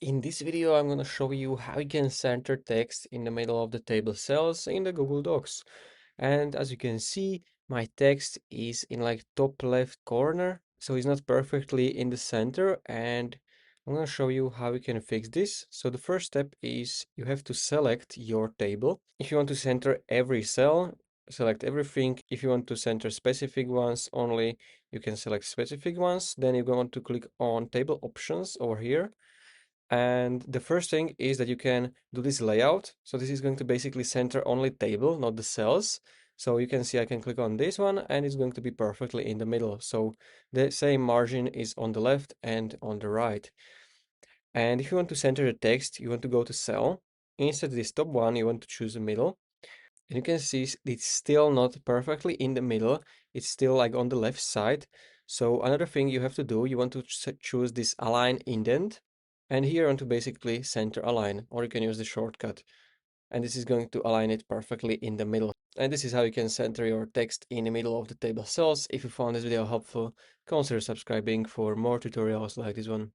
In this video, I'm going to show you how you can center text in the middle of the table cells in the Google Docs. And as you can see, my text is in like top left corner, so it's not perfectly in the center. And I'm going to show you how you can fix this. So the first step is you have to select your table. If you want to center every cell, select everything. If you want to center specific ones only, you can select specific ones. Then you're going to click on table options over here. And the first thing is that you can do this layout. So this is going to basically center only table, not the cells. So you can see I can click on this one and it's going to be perfectly in the middle. So the same margin is on the left and on the right. And if you want to center the text, you want to go to cell. Instead of this top one, you want to choose the middle. And you can see it's still not perfectly in the middle. It's still like on the left side. So another thing you have to do, you want to choose this align indent. And here you want to basically center align, or you can use the shortcut. And this is going to align it perfectly in the middle. And this is how you can center your text in the middle of the table cells. If you found this video helpful, consider subscribing for more tutorials like this one.